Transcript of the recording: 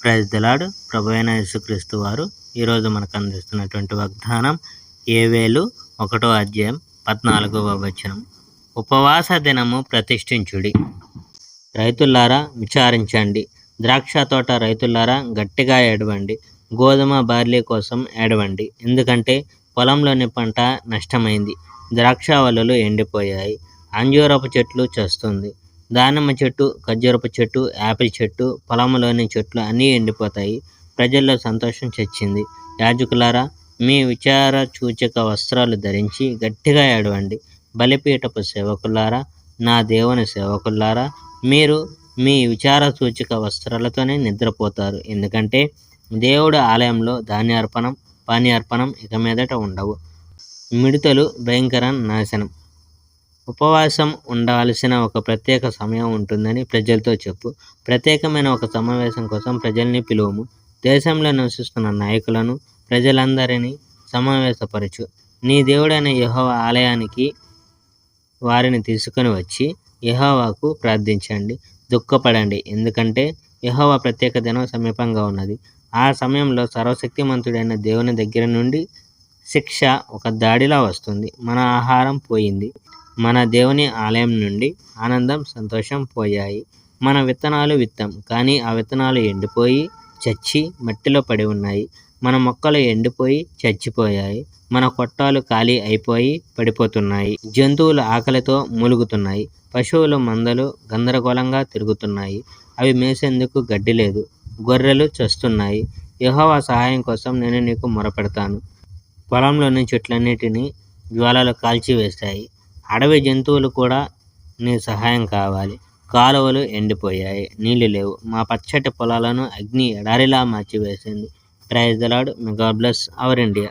Praise the lord. ప్రభువైన యేసుక్రీస్తు వారు ఈరోజు మనకు అందిస్తున్నటువంటి వాగ్దానం యోవేలు 1వ అధ్యాయం 14వ వచనం. ఉపవాస దినము ప్రతిష్ఠించుడి. రైతులారా విచారించండి. ద్రాక్ష తోట రైతులారా గట్టిగా ఏడవండి. గోధుమ బార్లీ కోసం ఏడవండి. ఎందుకంటే పొలంలోని పంట నష్టమైంది. ద్రాక్ష వలలు ఎండిపోయాయి. అంజూరపు చెట్లు చస్తుంది. దానిమ్మ చెట్టు, ఖర్జూరపు చెట్టు, యాపిల్ చెట్టు, పొలంలోని చెట్లు అన్నీ ఎండిపోతాయి. ప్రజల్లో సంతోషం చచ్చింది. యాజకులారా, మీ విచార సూచక వస్త్రాలు ధరించి గట్టిగా ఏడవండి. బలిపీఠపు సేవకులారా, నా దేవుని సేవకులారా, మీరు మీ విచార సూచక వస్త్రాలతోనే నిద్రపోతారు. ఎందుకంటే దేవుడి ఆలయంలో ధాన్యార్పణం, పానీయార్పణం ఇక మీదట ఉండవు. మిడతలు భయంకర నాశనం. ఉపవాసం ఉండవలసిన ఒక ప్రత్యేక సమయం ఉంటుందని ప్రజలతో చెప్పు. ప్రత్యేకమైన ఒక సమావేశం కోసం ప్రజల్ని పిలువము. దేశంలో నివసిస్తున్న నాయకులను, ప్రజలందరినీ సమావేశపరచు. నీ దేవుడైన యెహోవా ఆలయానికి వారిని తీసుకుని వచ్చి యెహోవాకు ప్రార్థించండి, దుఃఖపడండి. ఎందుకంటే యెహోవా ప్రత్యేక దినం సమీపంగా ఉన్నది. ఆ సమయంలో సర్వశక్తిమంతుడైన దేవుని దగ్గర నుండి శిక్ష ఒక దాడిలా వస్తుంది. మన ఆహారం పోయింది. మన దేవుని ఆలయం నుండి ఆనందం, సంతోషం పోయాయి. మన విత్తనాలు విత్తాం, కానీ ఆ విత్తనాలు ఎండిపోయి చచ్చి మట్టిలో పడి ఉన్నాయి. మన మొక్కలు ఎండిపోయి చచ్చిపోయాయి. మన కొట్టాలు ఖాళీ అయిపోయి పడిపోతున్నాయి. జంతువులు ఆకలితో మూలుగుతున్నాయి. పశువులు మందలు గందరగోళంగా తిరుగుతున్నాయి. అవి మేసేందుకు గడ్డి లేదు. గొర్రెలు చస్తున్నాయి. యెహోవా సహాయం కోసం నేను నీకు మొరపెడతాను. పొలంలోని చెట్లన్నిటినీ జ్వాలలు కాల్చివేశాయి. అడవి జంతువులు కూడా నీ సహాయం కావాలి. కాలువలు ఎండిపోయాయి, నీళ్లు లేవు. మా పచ్చటి పొలాలను అగ్ని ఎడారిలా మార్చివేసింది. Praise the lord. May God bless our India.